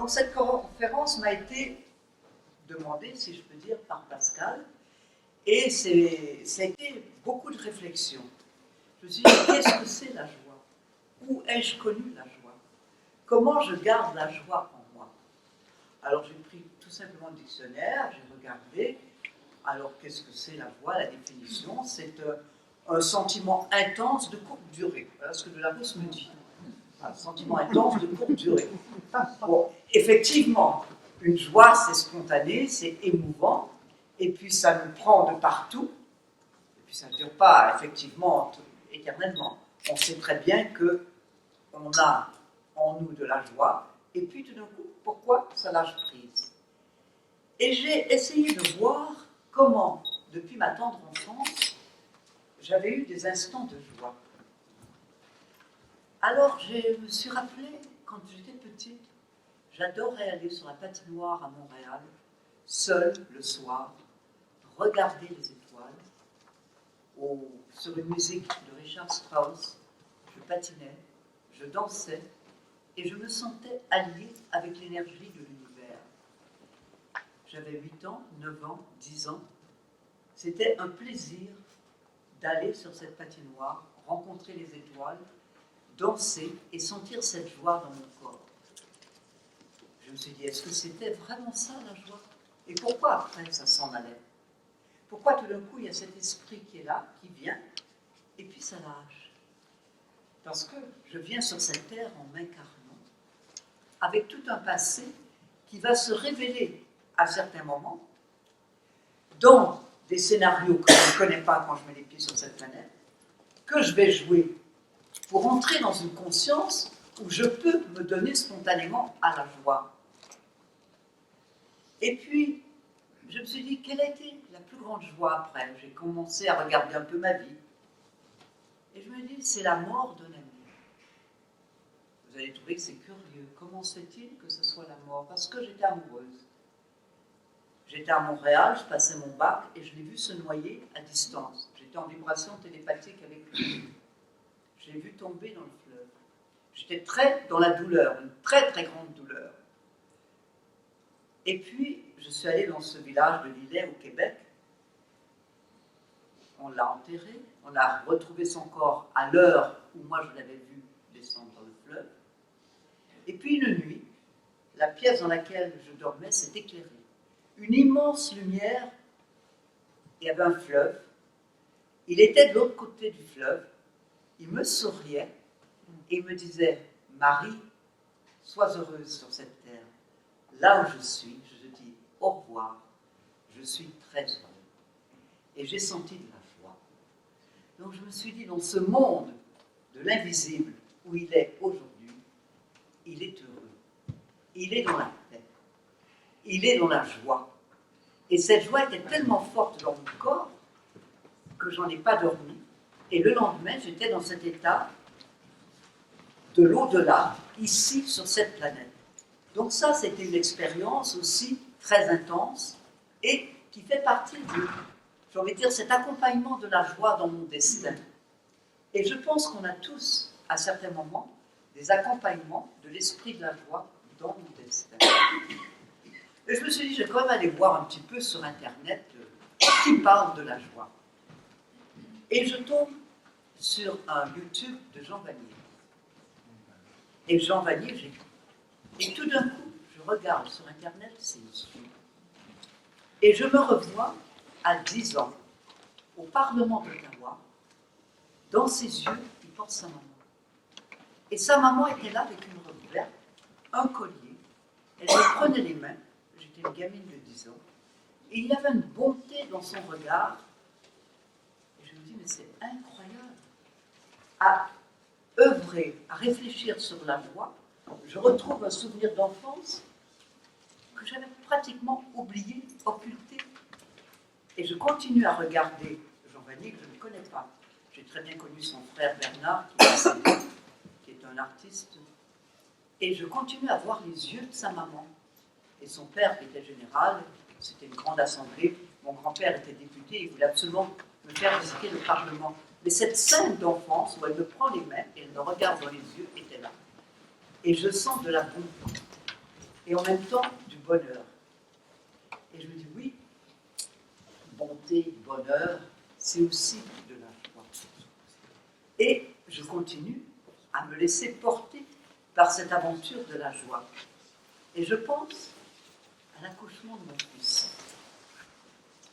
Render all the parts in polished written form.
Donc cette conférence m'a été demandée, si je peux dire, par Pascal, et ça a été beaucoup de réflexion. Je me suis dit, qu'est-ce que c'est la joie? Où ai-je connu la joie? Comment je garde la joie en moi? Alors j'ai pris tout simplement le dictionnaire, j'ai regardé. Alors qu'est-ce que c'est la joie? La définition, c'est un sentiment intense de courte durée. Voilà ce que de la Rousse me dit. Un sentiment intense de courte durée. Bon, effectivement, une joie, c'est spontané, c'est émouvant, et puis ça nous prend de partout, et puis ça ne dure pas, effectivement, éternellement. On sait très bien qu'on a en nous de la joie, et puis tout d'un coup, pourquoi ça lâche prise? Et j'ai essayé de voir comment, depuis ma tendre enfance, j'avais eu des instants de joie. Alors, je me suis rappelé, quand j'étais petite, j'adorais aller sur la patinoire à Montréal, seule, le soir, regarder les étoiles, sur une musique de Richard Strauss. Je patinais, je dansais, et je me sentais alliée avec l'énergie de l'univers. J'avais 8 ans, 9 ans, 10 ans. C'était un plaisir d'aller sur cette patinoire, rencontrer les étoiles, danser et sentir cette joie dans mon corps. Je me suis dit, est-ce que c'était vraiment ça la joie? Et pourquoi après ça s'en allait? Pourquoi tout d'un coup il y a cet esprit qui est là, qui vient, et puis ça lâche? Parce que je viens sur cette terre en m'incarnant, avec tout un passé qui va se révéler à certains moments, dans des scénarios que je ne connais pas quand je mets les pieds sur cette planète, que je vais jouer pour entrer dans une conscience où je peux me donner spontanément à la joie. Et puis, je me suis dit, quelle a été la plus grande joie après? J'ai commencé à regarder un peu ma vie. Et je me dis, c'est la mort d'un ami. Vous allez trouver que c'est curieux. Comment se fait-il que ce soit la mort? Parce que j'étais amoureuse. J'étais à Montréal, je passais mon bac et je l'ai vu se noyer à distance. J'étais en vibration télépathique avec lui. Je l'ai vu tomber dans le fleuve. J'étais très dans la douleur, une très très grande douleur. Et puis, je suis allée dans ce village de Lillet, au Québec. On l'a enterré, on a retrouvé son corps à l'heure où moi je l'avais vu descendre dans le fleuve. Et puis une nuit, la pièce dans laquelle je dormais s'est éclairée. Une immense lumière, il y avait un fleuve. Il était de l'autre côté du fleuve. Il me souriait et il me disait, Marie, sois heureuse sur cette terre. Là où je suis, je te dis au revoir. Je suis très heureux. Et j'ai senti de la joie. Donc je me suis dit, dans ce monde de l'invisible où il est aujourd'hui, il est heureux. Il est dans la paix. Il est dans la joie. Et cette joie était tellement forte dans mon corps que j'en ai pas dormi. Et le lendemain, j'étais dans cet état de l'au-delà, ici, sur cette planète. Donc ça, c'était une expérience aussi très intense et qui fait partie de, j'ai envie de dire, cet accompagnement de la joie dans mon destin. Et je pense qu'on a tous, à certains moments, des accompagnements de l'esprit de la joie dans mon destin. Et je me suis dit, je vais quand même aller voir un petit peu sur Internet qui parle de la joie. Et je tombe sur un YouTube de Jean Vanier. Et Jean Vanier, j'ai vu. Et tout d'un coup, je regarde sur Internet ses yeux. Et je me revois à 10 ans, au Parlement d'Ottawa. Dans ses yeux, il porte sa maman. Et sa maman était là avec une robe verte, un collier. Elle me prenait les mains. J'étais une gamine de 10 ans. Et il y avait une bonté dans son regard. Et je me dis, mais c'est incroyable. À œuvrer, à réfléchir sur la joie, je retrouve un souvenir d'enfance que j'avais pratiquement oublié, occulté. Et je continue à regarder Jean Vanier, que je ne connais pas. J'ai très bien connu son frère Bernard, qui est un artiste. Et je continue à voir les yeux de sa maman. Et son père, qui était général, c'était une grande assemblée. Mon grand-père était député, il voulait absolument me faire visiter le Parlement. Mais cette scène d'enfance où elle me prend les mains et elle me regarde dans les yeux était là. Et je sens de la bonté. et en même temps du bonheur. Et je me dis oui, bonté, bonheur, c'est aussi de la joie. Et je continue à me laisser porter par cette aventure de la joie. Et je pense à l'accouchement de mon fils,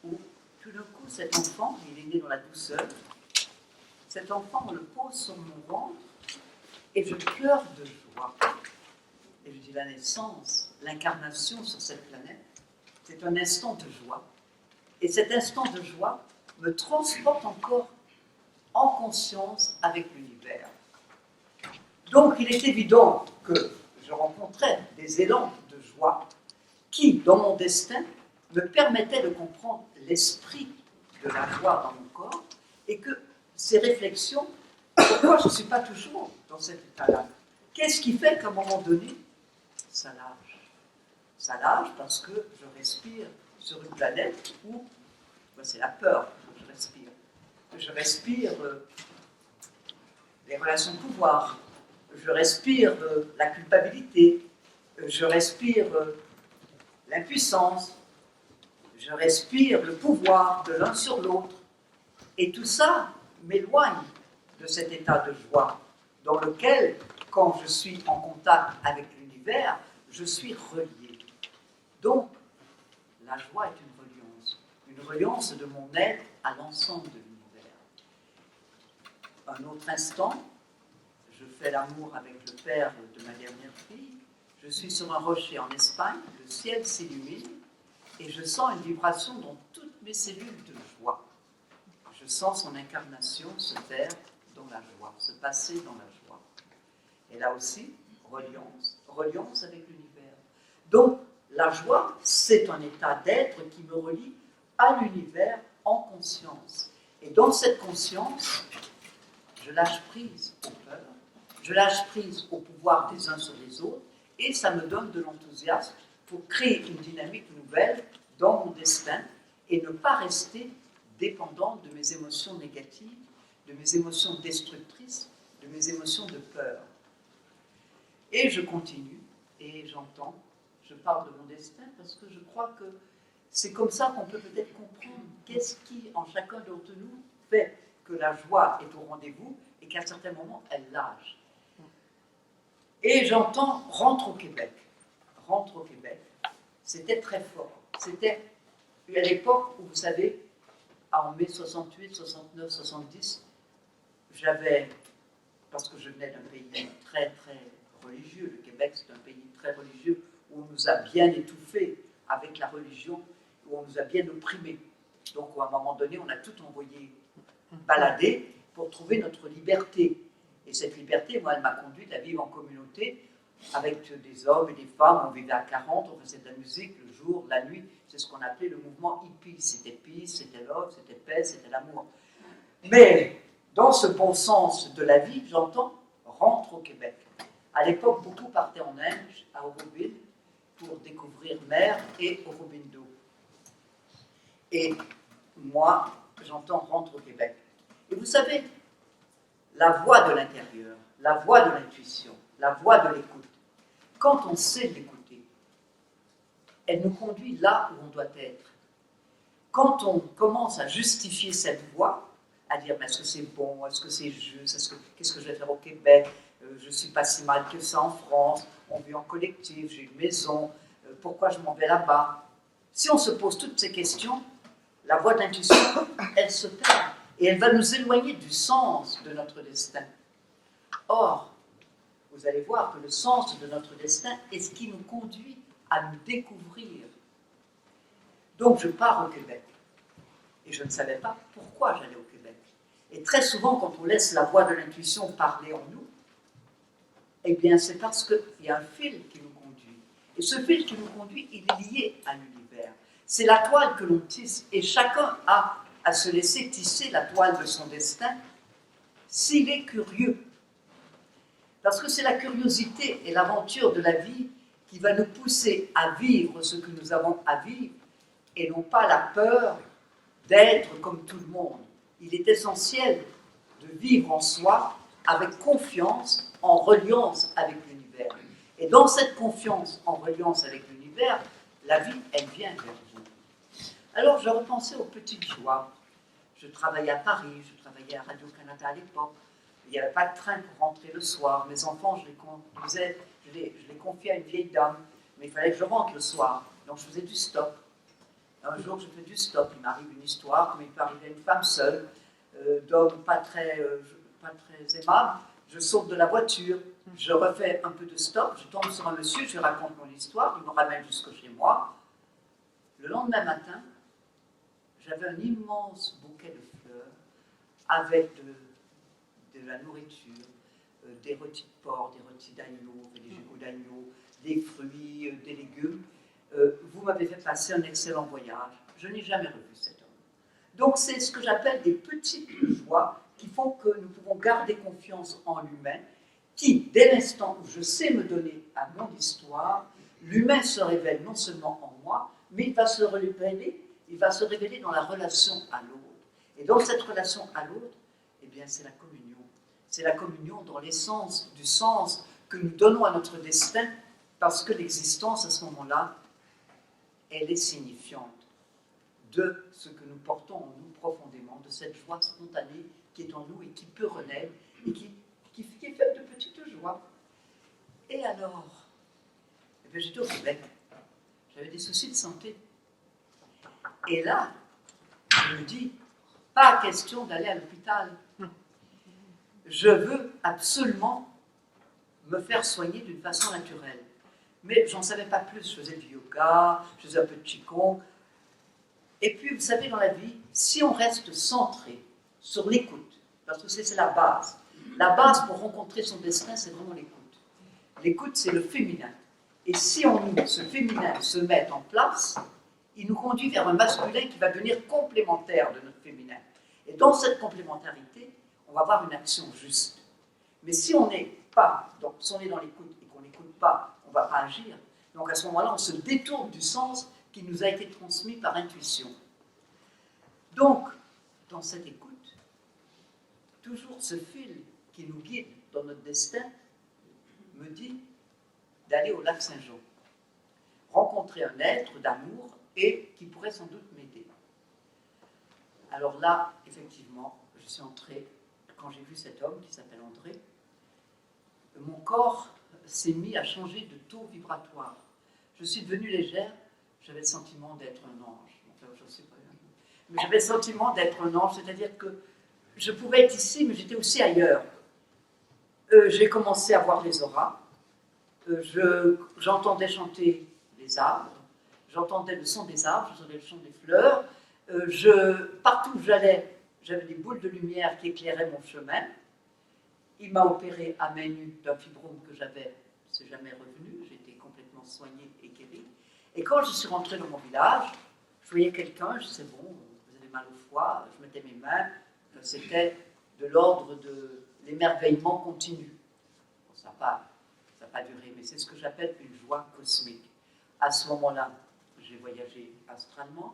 où tout d'un coup, cet enfant, il est né dans la douceur, cet enfant, on le pose sur mon ventre, et je pleure de joie. Et je dis la naissance, l'incarnation sur cette planète, c'est un instant de joie. Et cet instant de joie me transporte encore en conscience avec l'univers. Donc il est évident que je rencontrais des élans de joie qui, dans mon destin, me permettaient de comprendre l'esprit de la joie dans mon corps et que ces réflexions, pourquoi je ne suis pas toujours dans cet état-là? Qu'est-ce qui fait qu'à un moment donné, ça lâche? Ça lâche parce que je respire sur une planète où c'est la peur que je respire. Je respire les relations de pouvoir, je respire la culpabilité, je respire l'impuissance, je respire le pouvoir de l'un sur l'autre. Et tout ça m'éloigne de cet état de joie dans lequel, quand je suis en contact avec l'univers, je suis relié. Donc, la joie est une reliance de mon être à l'ensemble de l'univers. Un autre instant, je fais l'amour avec le père de ma dernière fille, je suis sur un rocher en Espagne, le ciel s'illumine et je sens une vibration dans toutes mes cellules de joie. Je sens son incarnation se faire dans la joie, se passer dans la joie. Et là aussi, reliance avec l'univers. Donc, la joie, c'est un état d'être qui me relie à l'univers en conscience. Et dans cette conscience, je lâche prise aux peurs, je lâche prise au pouvoir des uns sur les autres, et ça me donne de l'enthousiasme pour créer une dynamique nouvelle dans mon destin et ne pas rester dépendant de mes émotions négatives, de mes émotions destructrices, de mes émotions de peur. Et je continue, et j'entends, je parle de mon destin parce que je crois que c'est comme ça qu'on peut peut-être comprendre qu'est-ce qui, en chacun d'entre nous, fait que la joie est au rendez-vous et qu'à certains moments, elle lâche. Et j'entends « rentre au Québec ». Rentre au Québec, c'était très fort. C'était à l'époque où, vous savez, en mai 68, 69, 70, j'avais, parce que je venais d'un pays très, très religieux, le Québec c'est un pays très religieux, où on nous a bien étouffés avec la religion, où on nous a bien opprimés. Donc à un moment donné, on a tout envoyé balader pour trouver notre liberté. Et cette liberté, moi, elle m'a conduite à vivre en communauté avec des hommes et des femmes. On vivait à 40, on faisait de la musique le jour, la nuit. C'est ce qu'on appelait le mouvement hippie. C'était peace, c'était love, c'était paix, c'était l'amour. Mais dans ce bon sens de la vie, j'entends « rentre au Québec ». À l'époque, beaucoup partaient en Inde, à Auroville, pour découvrir mer et Aurobindo. Et moi, j'entends « rentre au Québec ». Et vous savez, la voix de l'intérieur, la voix de l'intuition, la voix de l'écoute, quand on sait l'écouter, elle nous conduit là où on doit être. Quand on commence à justifier cette voix, à dire mais est-ce que c'est bon, est-ce que c'est juste, qu'est-ce que je vais faire au Québec, je ne suis pas si mal que ça en France, on vit en collectif, j'ai une maison, pourquoi je m'en vais là-bas? Si on se pose toutes ces questions, la voix de l'intuition, elle se perd et elle va nous éloigner du sens de notre destin. Or, vous allez voir que le sens de notre destin est ce qui nous conduit à nous découvrir. Donc je pars au Québec. Et je ne savais pas pourquoi j'allais au Québec. Et très souvent, quand on laisse la voix de l'intuition parler en nous, eh bien c'est parce qu'il y a un fil qui nous conduit. Et ce fil qui nous conduit, il est lié à l'univers. C'est la toile que l'on tisse. Et chacun a à se laisser tisser la toile de son destin s'il est curieux. Parce que c'est la curiosité et l'aventure de la vie qui va nous pousser à vivre ce que nous avons à vivre et non pas la peur d'être comme tout le monde. Il est essentiel de vivre en soi avec confiance, en reliance avec l'univers. Et dans cette confiance en reliance avec l'univers, la vie, elle vient vers vous. Alors, je repensais aux petites joies. Je travaillais à Paris, je travaillais à Radio-Canada à l'époque. Il n'y avait pas de train pour rentrer le soir. Mes enfants, je les confiais à une vieille dame, mais il fallait que je rentre le soir. Donc, je faisais du stop. Un jour, je fais du stop. Il m'arrive une histoire, comme il peut arriver à une femme seule, d'homme pas très aimable. Je saute de la voiture, je refais un peu de stop, je tombe sur un monsieur, je lui raconte mon histoire, il me ramène jusque chez moi. Le lendemain matin, j'avais un immense bouquet de fleurs avec de la nourriture, des rôtis de porc, des rôtis d'agneau, des gigots d'agneau, des fruits, des légumes. Vous m'avez fait passer un excellent voyage. Je n'ai jamais revu cet homme. Donc c'est ce que j'appelle des petites joies qui font que nous pouvons garder confiance en l'humain, qui, dès l'instant où je sais me donner à mon histoire, l'humain se révèle non seulement en moi, mais il va se révéler dans la relation à l'autre. Et dans cette relation à l'autre, eh bien, c'est la communion. C'est la communion dans l'essence du sens que nous donnons à notre destin, parce que l'existence, à ce moment-là, elle est signifiante de ce que nous portons en nous profondément, de cette joie spontanée qui est en nous et qui peut renaître, et qui est faite de petites joies. Et alors, eh j'étais au Québec, j'avais des soucis de santé. Et là, je me dis, pas question d'aller à l'hôpital. Je veux absolument me faire soigner d'une façon naturelle. Mais j'en savais pas plus. Je faisais du yoga, je faisais un peu de qigong. Et puis, vous savez, dans la vie, si on reste centré sur l'écoute, parce que c'est la base. La base pour rencontrer son destin, c'est vraiment l'écoute. L'écoute, c'est le féminin. Et si ce féminin se met en place, il nous conduit vers un masculin qui va devenir complémentaire de notre féminin. Et dans cette complémentarité, on va avoir une action juste. Mais si on n'est pas, donc si on est dans l'écoute et qu'on n'écoute pas, on ne va pas agir. Donc à ce moment-là, on se détourne du sens qui nous a été transmis par intuition. Donc, dans cette écoute, toujours ce fil qui nous guide dans notre destin me dit d'aller au lac Saint-Jean, rencontrer un être d'amour et qui pourrait sans doute m'aider. Alors là, effectivement, je suis entrée, quand j'ai vu cet homme qui s'appelle André, mon corps s'est mis à changer de taux vibratoire. Je suis devenue légère, j'avais le sentiment d'être un ange. Enfin, je ne sais pas, mais j'avais le sentiment d'être un ange, c'est-à-dire que je pouvais être ici, mais j'étais aussi ailleurs. J'ai commencé à voir les auras, j'entendais chanter les arbres, j'entendais le son des arbres, j'entendais le son des fleurs, partout où j'allais, j'avais des boules de lumière qui éclairaient mon chemin. Il m'a opéré à main nue d'un fibrome que j'avais, c'est jamais revenu, j'ai été complètement soignée et guérie. Et quand je suis rentrée dans mon village, je voyais quelqu'un, je disais, bon, vous avez mal au foie, je mettais mes mains, c'était de l'ordre de l'émerveillement continu. Bon, ça n'a pas duré, mais c'est ce que j'appelle une joie cosmique. À ce moment-là, j'ai voyagé astralement.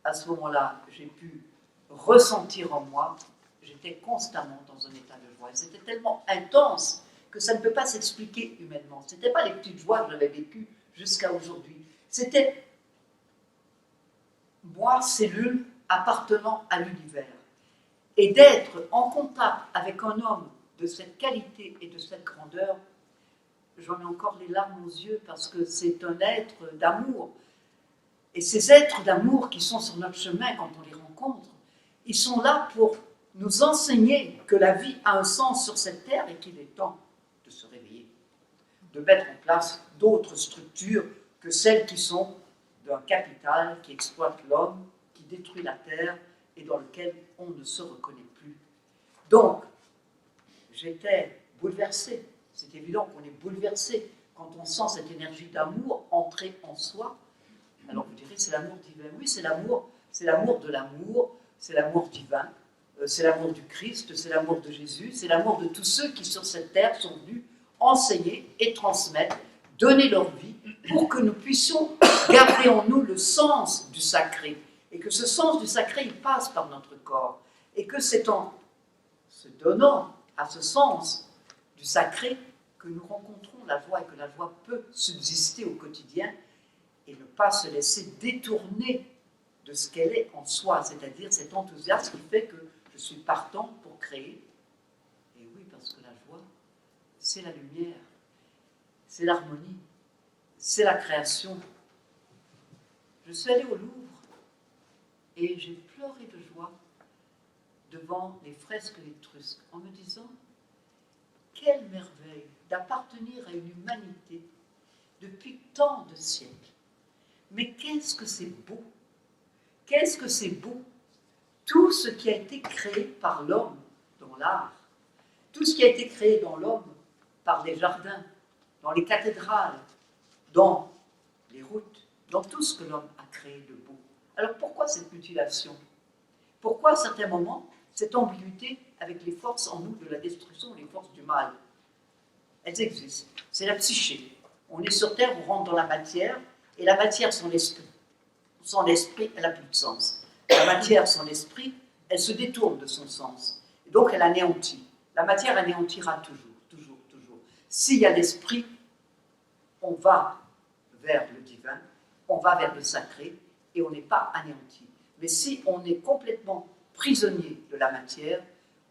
À ce moment-là, j'ai pu ressentir en moi, j'étais constamment dans un état de joie. Et c'était tellement intense que ça ne peut pas s'expliquer humainement. Ce n'était pas les petites joies que j'avais vécues jusqu'à aujourd'hui. C'était moi, cellule appartenant à l'univers. Et d'être en contact avec un homme de cette qualité et de cette grandeur, j'en ai encore les larmes aux yeux parce que c'est un être d'amour. Et ces êtres d'amour qui sont sur notre chemin quand on les rencontre, ils sont là pour nous enseigner que la vie a un sens sur cette terre et qu'il est temps de se réveiller, de mettre en place d'autres structures que celles qui sont d'un capital qui exploite l'homme, qui détruit la terre et dans lequel on ne se reconnaît plus. Donc, j'étais bouleversée. C'est évident qu'on est bouleversé quand on sent cette énergie d'amour entrer en soi. Alors vous direz, c'est l'amour divin. Oui, c'est l'amour de l'amour, c'est l'amour divin, c'est l'amour du Christ, c'est l'amour de Jésus, c'est l'amour de tous ceux qui sur cette terre sont venus enseigner et transmettre, donner leur vie pour que nous puissions garder en nous le sens du sacré. Et que ce sens du sacré, il passe par notre corps. Et que c'est en se donnant à ce sens du sacré que nous rencontrons la joie et que la joie peut subsister au quotidien et ne pas se laisser détourner de ce qu'elle est en soi, c'est-à-dire cet enthousiasme qui fait que je suis partant pour créer. Et oui, parce que la joie, c'est la lumière, c'est l'harmonie, c'est la création. Je suis allée au Louvre et j'ai pleuré de joie devant les fresques étrusques en me disant quelle merveille d'appartenir à une humanité depuis tant de siècles. Mais qu'est-ce que c'est beau! Qu'est-ce que c'est beau! Tout ce qui a été créé par l'homme dans l'art, tout ce qui a été créé dans l'homme par les jardins, dans les cathédrales, dans les routes, dans tout ce que l'homme a créé de beau. Alors pourquoi cette mutilation? Pourquoi à certains moments cette ambiguïté avec les forces en nous de la destruction, les forces du mal? Elles existent. C'est la psyché. On est sur Terre, on rentre dans la matière, et la matière, son esprit. Sans l'esprit, elle n'a plus de sens. La matière, son esprit, elle se détourne de son sens. Et donc, elle anéantit. La matière anéantira toujours, toujours, toujours. S'il y a l'esprit, on va vers le divin, on va vers le sacré, et on n'est pas anéanti. Mais si on est complètement prisonnier de la matière,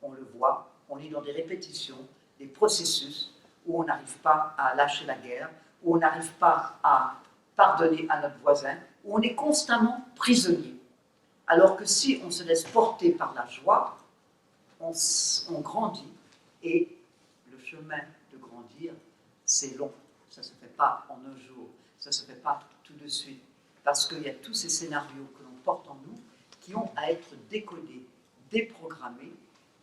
on le voit, on est dans des répétitions, des processus où on n'arrive pas à lâcher la guerre, où on n'arrive pas à pardonner à notre voisin, où on est constamment prisonnier. Alors que si on se laisse porter par la joie, on grandit, et le chemin de grandir, c'est long. Ça ne se fait pas en un jour, ça ne se fait pas tout de suite, parce qu'il y a tous ces scénarios que l'on porte en nous qui ont à être décodés, déprogrammés,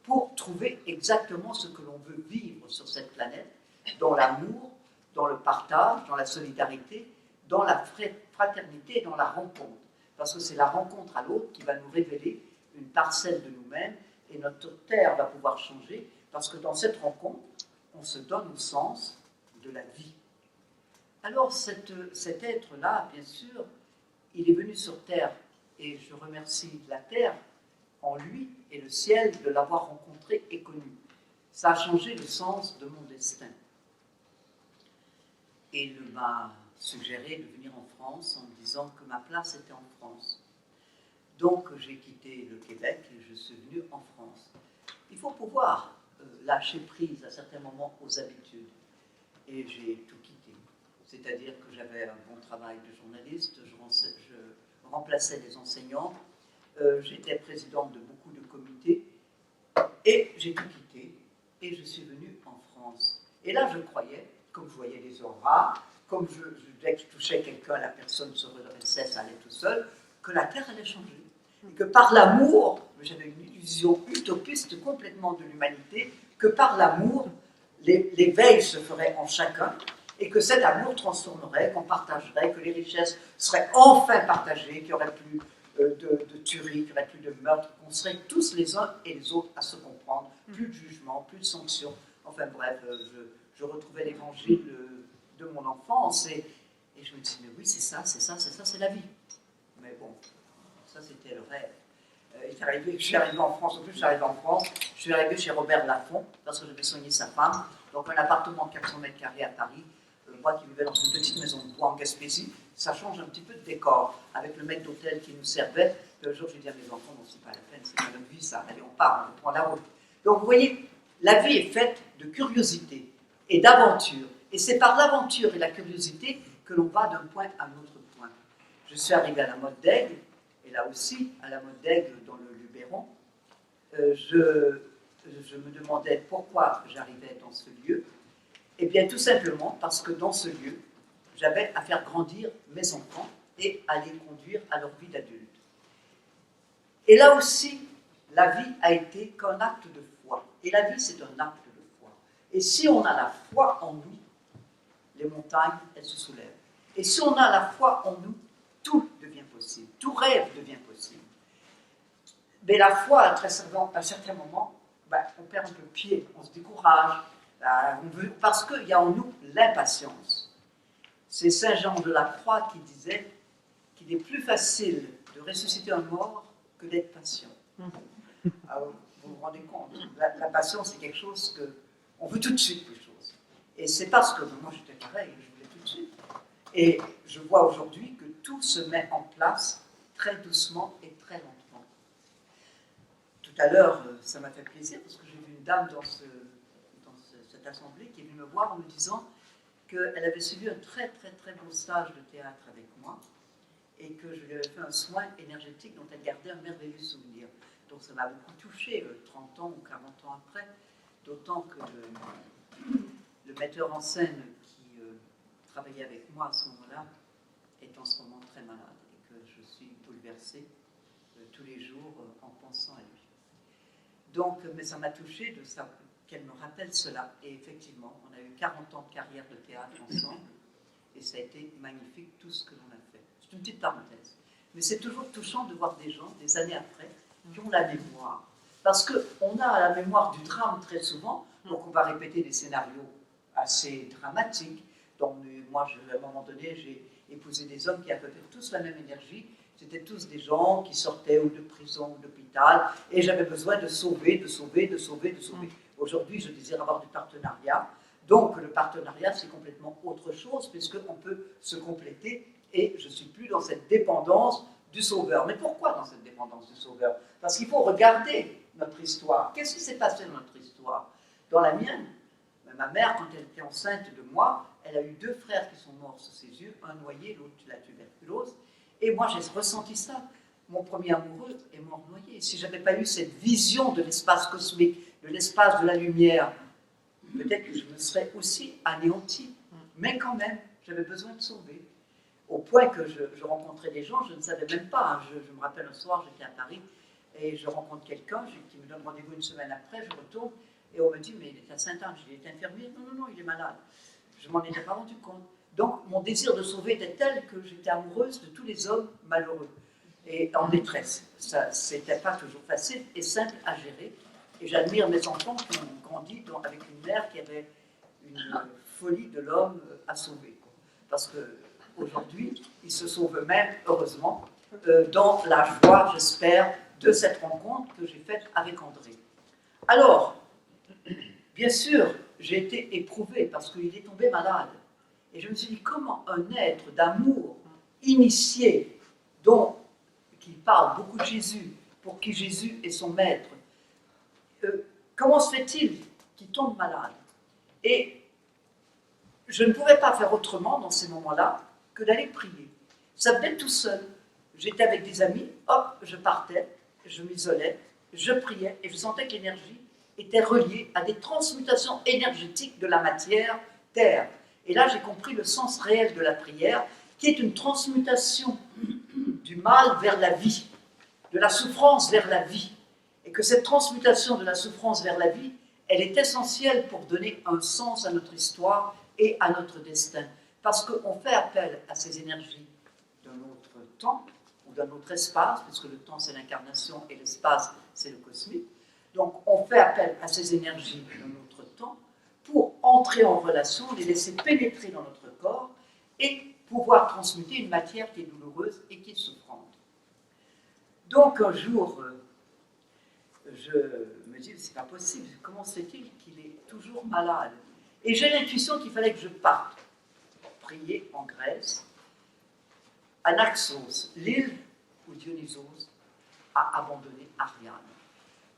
pour trouver exactement ce que l'on veut vivre sur cette planète, dans l'amour, dans le partage, dans la solidarité, dans la fraternité et dans la rencontre. Parce que c'est la rencontre à l'autre qui va nous révéler une parcelle de nous-mêmes et notre terre va pouvoir changer parce que dans cette rencontre, on se donne au sens de la vie. Alors cet être-là, bien sûr, il est venu sur terre et je remercie la terre en lui et le ciel de l'avoir rencontré et connu. Ça a changé le sens de mon destin. Et il m'a suggéré de venir en France en me disant que ma place était en France. Donc j'ai quitté le Québec et je suis venue en France. Il faut pouvoir lâcher prise à certains moments aux habitudes. Et j'ai tout quitté. C'est-à-dire que j'avais un bon travail de journaliste, je remplaçais des enseignants, j'étais présidente de beaucoup de comités, et j'ai tout quitté, et je suis venue en France. Et là, je croyais, comme je voyais les auras, comme dès que je touchais quelqu'un, la personne se redressait, ça allait tout seul, que la Terre allait changer. Et que par l'amour, j'avais une illusion utopiste complètement de l'humanité, que par l'amour, l'éveil se ferait en chacun, et que cet amour transformerait, qu'on partagerait, que les richesses seraient enfin partagées, qu'il n'y aurait plus de tuerie, qu'il n'y aurait plus de meurtre, qu'on serait tous les uns et les autres à se comprendre, plus de jugement, plus de sanctions. Enfin bref, je retrouvais l'évangile de mon enfance et je me disais, mais oui, c'est ça, c'est la vie. Mais bon, ça c'était le rêve. Je suis arrivé en France, je suis arrivé chez Robert Laffont, parce que je devais soigner sa femme, donc un appartement de 400 mètres carrés à Paris, moi qui vivais dans une petite maison de bois en Gaspésie, ça change un petit peu de décor, avec le maître d'hôtel qui nous servait. Un jour, j'ai dit à mes enfants, non, c'est pas la peine, c'est pas notre vie, ça, allez, on part, on prend la route. Donc vous voyez, la vie est faite de curiosité et d'aventure, et c'est par l'aventure et la curiosité que l'on va d'un point à un autre point. Je suis arrivé à la Motte d'Aigle, et là aussi, à la Motte d'Aigle, dans le Luberon, je me demandais pourquoi j'arrivais dans ce lieu. Eh bien, tout simplement parce que dans ce lieu, j'avais à faire grandir mes enfants et à les conduire à leur vie d'adulte. Et là aussi, la vie a été qu'un acte de foi. Et la vie, c'est un acte de foi. Et si on a la foi en nous, les montagnes, elles se soulèvent. Et si on a la foi en nous, tout devient possible. Tout rêve devient possible. Mais la foi, à un certain moment, on perd un peu pied, on se décourage, parce qu'il y a en nous l'impatience. C'est Saint Jean de la Croix qui disait qu'il est plus facile de ressusciter un mort que d'être patient. Alors, vous vous rendez compte, la patience, c'est quelque chose que on veut tout de suite, les choses. Et c'est parce que moi j'étais pareil, je voulais tout de suite. Et je vois aujourd'hui que tout se met en place très doucement et très lentement. Tout à l'heure, ça m'a fait plaisir parce que j'ai vu une dame dans cette assemblée qui est venue me voir en me disant qu'elle avait suivi un très très très beau stage de théâtre avec moi et que je lui avais fait un soin énergétique dont elle gardait un merveilleux souvenir. Donc ça m'a beaucoup touchée, 30 ans ou 40 ans après, d'autant que le metteur en scène qui travaillait avec moi à ce moment-là est en ce moment très malade et que je suis bouleversée tous les jours en pensant à lui. Donc, mais ça m'a touchée de ça, qu'elle me rappelle cela. Et effectivement, on a eu 40 ans de carrière de théâtre ensemble et ça a été magnifique tout ce que l'on a fait. C'est une petite parenthèse. Mais c'est toujours touchant de voir des gens, des années après, qui ont la mémoire. Parce qu'on a la mémoire du drame très souvent, donc on va répéter des scénarios assez dramatiques. Donc moi, à un moment donné, j'ai épousé des hommes qui avaient tous la même énergie. C'était tous des gens qui sortaient ou de prison ou d'hôpital, et j'avais besoin de sauver, de sauver, de sauver, de sauver. Aujourd'hui, je désire avoir du partenariat. Donc le partenariat, c'est complètement autre chose, puisqu'on peut se compléter, et je ne suis plus dans cette dépendance du sauveur. Mais pourquoi dans cette dépendance du sauveur? Parce qu'il faut regarder notre histoire. Qu'est-ce qui s'est passé dans notre histoire? Dans la mienne, ma mère, quand elle était enceinte de moi, elle a eu 2 frères qui sont morts sous ses yeux, un noyé, l'autre la tuberculose. Et moi, j'ai ressenti ça. Mon premier amoureux est mort noyé. Si je n'avais pas eu cette vision de l'espace cosmique, de l'espace de la lumière, peut-être que je me serais aussi anéantie. Mais quand même, j'avais besoin de sauver. Au point que je rencontrais des gens, je ne savais même pas. Hein. Je me rappelle un soir, j'étais à Paris, et je rencontre quelqu'un qui me donne rendez-vous une semaine après, je retourne, et on me dit, mais il est à Sainte-Anne. Je dis, il est infirmier? Non, non, non, il est malade. Je ne m'en étais pas rendu compte. Donc, mon désir de sauver était tel que j'étais amoureuse de tous les hommes malheureux et en détresse. Ça, c'était pas toujours facile et simple à gérer. Et j'admire mes enfants qui ont grandi avec une mère qui avait une folie de l'homme à sauver. Parce qu'aujourd'hui, ils se sauvent eux-mêmes, heureusement, dans la joie, j'espère, de cette rencontre que j'ai faite avec André. Alors, bien sûr, j'ai été éprouvée parce qu'il est tombé malade. Et je me suis dit, comment un être d'amour initié, qui parle beaucoup de Jésus, pour qui Jésus est son maître, comment se fait-il qu'il tombe malade? Et je ne pouvais pas faire autrement dans ces moments-là que d'aller prier. Ça venait tout seul. J'étais avec des amis, hop, je partais, je m'isolais, je priais, et je sentais que l'énergie était reliée à des transmutations énergétiques de la matière, terre. Et là, j'ai compris le sens réel de la prière, qui est une transmutation du mal vers la vie, de la souffrance vers la vie. Et que cette transmutation de la souffrance vers la vie, elle est essentielle pour donner un sens à notre histoire et à notre destin. Parce qu'on fait appel à ces énergies d'un autre temps, ou d'un autre espace, puisque le temps c'est l'incarnation et l'espace c'est le cosmique. Donc on fait appel à ces énergies d'un autre temps, pour entrer en relation, les laisser pénétrer dans notre corps et pouvoir transmuter une matière qui est douloureuse et qui est souffrante. Donc un jour, je me dis, c'est pas possible, comment se fait-il qu'il est toujours malade? Et j'ai l'intuition qu'il fallait que je parte prier en Grèce, à Naxos, l'île où Dionysos a abandonné Ariane,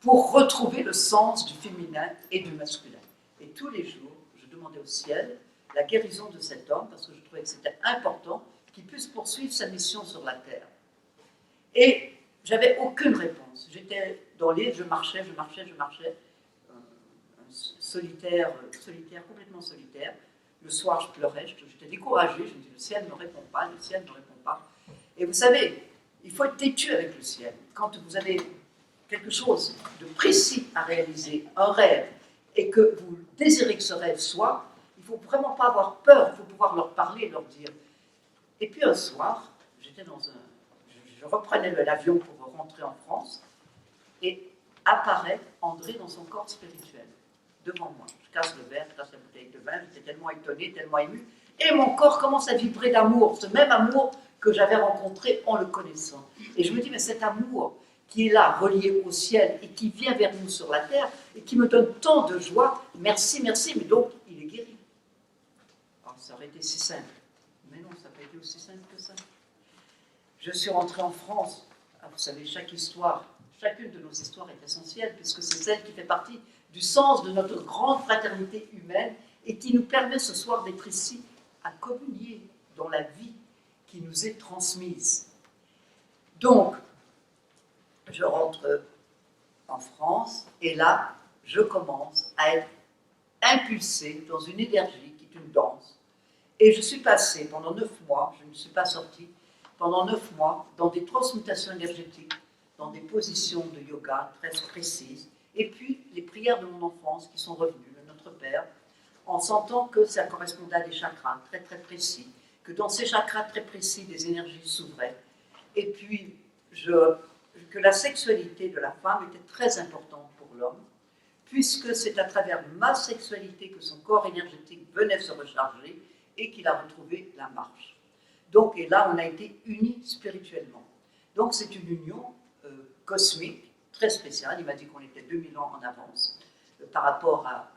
pour retrouver le sens du féminin et du masculin. Et tous les jours, je demandais au ciel la guérison de cet homme, parce que je trouvais que c'était important qu'il puisse poursuivre sa mission sur la terre. Et j'avais aucune réponse. J'étais dans l'île, je marchais, solitaire, complètement solitaire. Le soir, je pleurais, j'étais découragée, je me dis, le ciel ne répond pas, le ciel ne répond pas. Et vous savez, il faut être têtu avec le ciel. Quand vous avez quelque chose de précis à réaliser, un rêve, et que vous désirez que ce rêve soit, il ne faut vraiment pas avoir peur, il faut pouvoir leur parler, leur dire. Et puis un soir, je reprenais l'avion pour rentrer en France, et apparaît André dans son corps spirituel, devant moi. Je casse le verre, je casse la bouteille de vin, j'étais tellement étonnée, tellement émue, et mon corps commence à vibrer d'amour, ce même amour que j'avais rencontré en le connaissant. Et je me dis, mais cet amour qui est là, relié au ciel, et qui vient vers nous sur la terre, et qui me donne tant de joie, merci, merci, mais donc il est guéri. aurait été si simple. Mais non, ça n'a pas été aussi simple que ça. Je suis rentrée en France. Ah, vous savez, chaque histoire, chacune de nos histoires est essentielle, puisque c'est celle qui fait partie du sens de notre grande fraternité humaine et qui nous permet ce soir d'être ici à communier dans la vie qui nous est transmise. Donc, je rentre en France et là, je commence à être impulsée dans une énergie qui est une danse. Et je suis passée pendant 9 mois, je ne suis pas sortie, pendant 9 mois dans des transmutations énergétiques, dans des positions de yoga très précises, et puis les prières de mon enfance qui sont revenues, le Notre Père, en sentant que ça correspondait à des chakras très très précis, que dans ces chakras très précis, des énergies s'ouvraient, et puis que la sexualité de la femme était très importante pour l'homme, puisque c'est à travers ma sexualité que son corps énergétique venait se recharger et qu'il a retrouvé la marche. Donc, et là, on a été unis spirituellement. Donc, c'est une union cosmique très spéciale. Il m'a dit qu'on était 2000 ans en avance par rapport à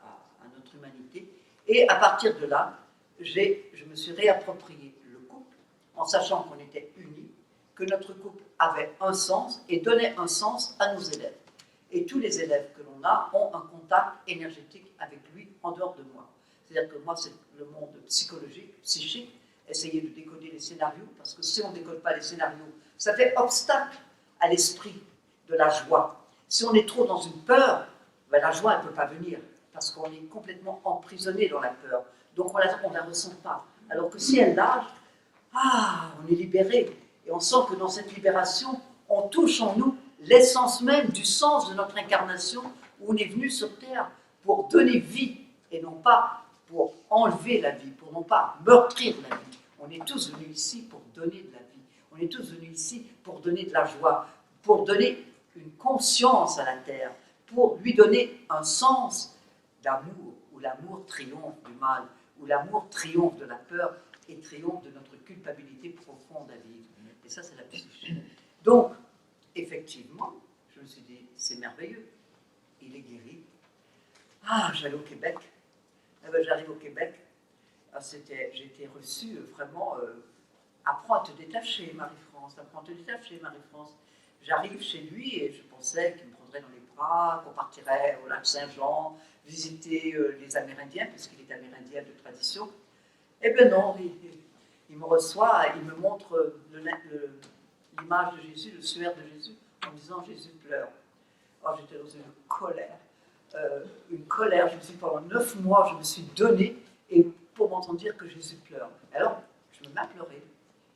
notre humanité. Et à partir de là, je me suis réapproprié le couple en sachant qu'on était unis, que notre couple avait un sens et donnait un sens à nos élèves. Et tous les élèves que l'on a ont un contact énergétique avec lui en dehors de moi. C'est-à-dire que moi, c'est le monde psychologique, psychique, essayer de décoder les scénarios, parce que si on ne décode pas les scénarios, ça fait obstacle à l'esprit de la joie. Si on est trop dans une peur, ben la joie ne peut pas venir, parce qu'on est complètement emprisonné dans la peur. Donc on ne la ressent pas. Alors que si elle lâche, on est libéré. Et on sent que dans cette libération, on touche en nous l'essence même du sens de notre incarnation, où on est venu sur Terre pour donner vie, et non pas pour enlever la vie, pour non pas meurtrir la vie. On est tous venus ici pour donner de la vie. On est tous venus ici pour donner de la joie, pour donner une conscience à la Terre, pour lui donner un sens d'amour, où l'amour triomphe du mal, où l'amour triomphe de la peur et triomphe de notre culpabilité profonde à vivre. Et ça, c'est la psyché. Donc, effectivement, je me suis dit, c'est merveilleux, il est guéri. J'allais au Québec. J'arrive au Québec. J'ai été reçue vraiment, apprends à te détacher, Marie-France, apprends à te détacher, Marie-France. J'arrive chez lui et je pensais qu'il me prendrait dans les bras, qu'on partirait au lac Saint-Jean, visiter les Amérindiens, puisqu'il est amérindien de tradition. Eh bien non, il me reçoit, il me montre l'image de Jésus, le suaire de Jésus, en me disant Jésus pleure. J'étais dans une colère. Je me suis dit, pendant 9 mois, je me suis donné et pour m'entendre dire que Jésus pleure. Alors, je me mets à pleurer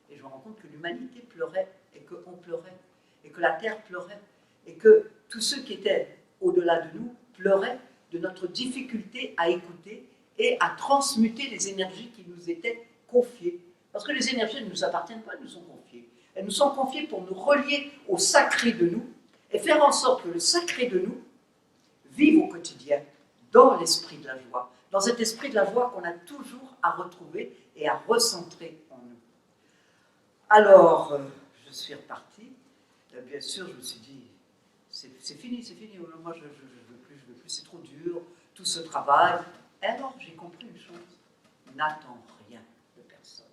et je me rends compte que l'humanité pleurait et qu'on pleurait et que la terre pleurait et que tous ceux qui étaient au-delà de nous pleuraient de notre difficulté à écouter et à transmuter les énergies qui nous étaient confiées. Parce que les énergies ne nous appartiennent pas, elles nous sont confiées. Elles nous sont confiées pour nous relier au sacré de nous et faire en sorte que le sacré de nous vive au quotidien dans l'esprit de la joie, dans cet esprit de la joie qu'on a toujours à retrouver et à recentrer en nous. Alors, je suis repartie. Bien sûr, je me suis dit, c'est fini, moi je veux plus, c'est trop dur, tout ce travail. Et alors, j'ai compris une chose, n'attends rien de personne.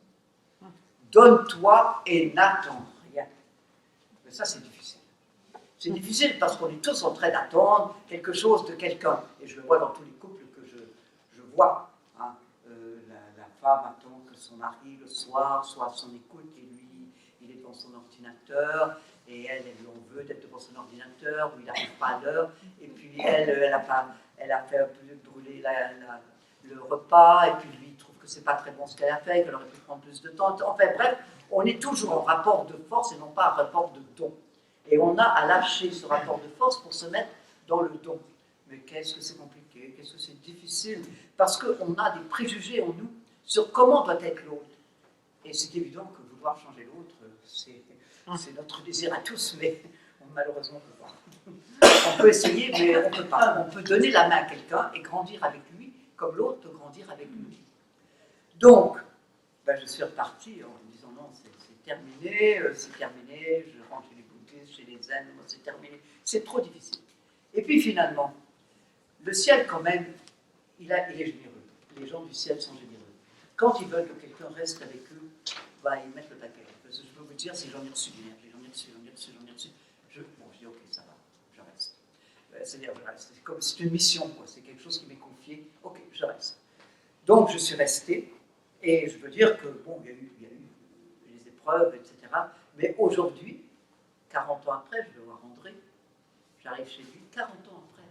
Donne-toi et n'attends rien. Mais ça, c'est difficile. C'est difficile parce qu'on est tous en train d'attendre quelque chose de quelqu'un. Et je le vois dans tous les couples que je vois. Hein. La femme attend que son mari, le soir, soit à son écoute et lui, il est devant son ordinateur. Et elle lui en veut d'être devant son ordinateur, où il n'arrive pas à l'heure. Et puis elle a fait un peu brûler le repas. Et puis lui, il trouve que c'est pas très bon ce qu'elle a fait, qu'elle aurait pu prendre plus de temps. Enfin bref, on est toujours en rapport de force et non pas en rapport de don. Et on a à lâcher ce rapport de force pour se mettre dans le don. Mais qu'est-ce que c'est compliqué, qu'est-ce que c'est difficile, parce qu'on a des préjugés en nous sur comment doit être l'autre. Et c'est évident que vouloir changer l'autre, c'est notre désir à tous, mais malheureusement, on ne peut pas. On peut essayer, mais on ne peut pas. On peut donner la main à quelqu'un et grandir avec lui, comme l'autre peut grandir avec lui. Donc, je suis repartie en me disant non, c'est terminé, je rentre chez les bouddhistes, chez les zen, c'est terminé, c'est trop difficile. Et puis finalement, le ciel quand même, il est généreux. Les gens du ciel sont généreux. quand ils veulent que quelqu'un reste avec eux, bah, ils mettent le paquet. Parce que je peux vous dire, si j'en ai reçu d'énergie, j'en ai reçu, je dis ok, ça va, je reste. C'est-à-dire, je reste. C'est une mission, quoi. C'est quelque chose qui m'est confié. Ok, je reste. Donc, je suis resté. Et je veux dire que, bon, il y a eu les épreuves, etc. Mais aujourd'hui, 40 ans après, je vais voir André. J'arrive chez lui, 40 ans après.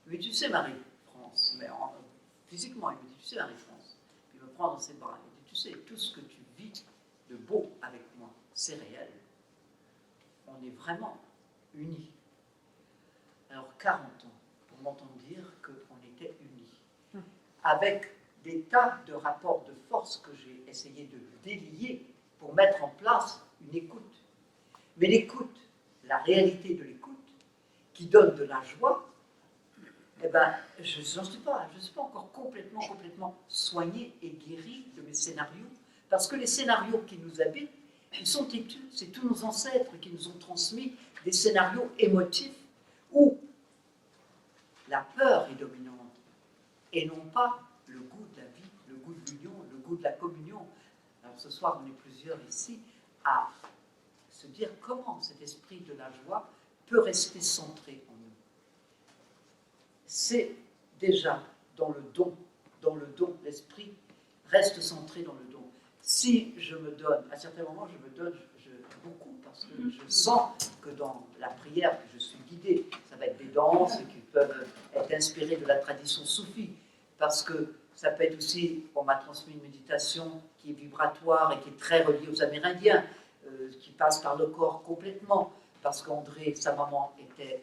Mais tu sais, Marie-France, physiquement, il me dit, tu sais, Marie-France. Il me prend dans ses bras. Il me dit, tu sais, tout ce que tu vis de beau avec moi, c'est réel. On est vraiment unis. Alors, 40 ans, pour m'entendre dire qu'on était unis. Avec des tas de rapports de force que j'ai essayé de délier pour mettre en place une écoute. Mais l'écoute, la réalité de l'écoute, qui donne de la joie, eh ben, je ne suis pas encore complètement soigné et guéri de mes scénarios, parce que les scénarios qui nous habitent, ils sont têtus, c'est tous nos ancêtres qui nous ont transmis des scénarios émotifs où la peur est dominante, et non pas le goût de la vie, le goût de l'union, le goût de la communion. Alors ce soir, on est plusieurs ici à se dire comment cet esprit de la joie peut rester centré en nous. C'est déjà dans le don, l'esprit reste centré dans le don. Si je me donne, à certains moments, je me donne beaucoup, parce que je sens que dans la prière, je suis guidé. Ça va être des danses qui peuvent être inspirées de la tradition soufie, parce que ça peut être aussi, on m'a transmis une méditation qui est vibratoire et qui est très reliée aux Amérindiens, qui passe par le corps complètement, parce qu'André, sa maman, était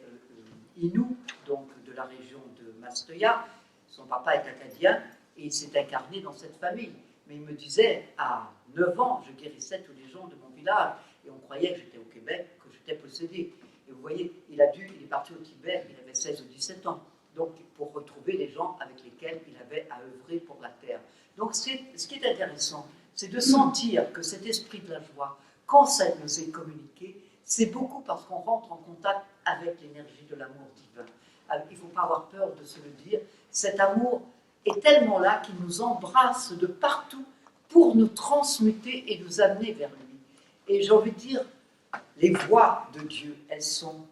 Innu, donc de la région de Mastoya, son papa est acadien, et il s'est incarné dans cette famille. Mais il me disait, à 9 ans, je guérissais tous les gens de mon village, et on croyait que j'étais au Québec, que j'étais possédé. Et vous voyez, il est parti au Tibet, il avait 16 ou 17 ans, donc pour retrouver les gens avec lesquels il avait à œuvrer pour la terre. Donc ce qui est intéressant, c'est de sentir que cet esprit de la joie, quand ça nous est communiqué, c'est beaucoup parce qu'on rentre en contact avec l'énergie de l'amour divin. Alors, il ne faut pas avoir peur de se le dire. Cet amour est tellement là qu'il nous embrasse de partout pour nous transmuter et nous amener vers lui. Et j'ai envie de dire, les voies de Dieu, elles sont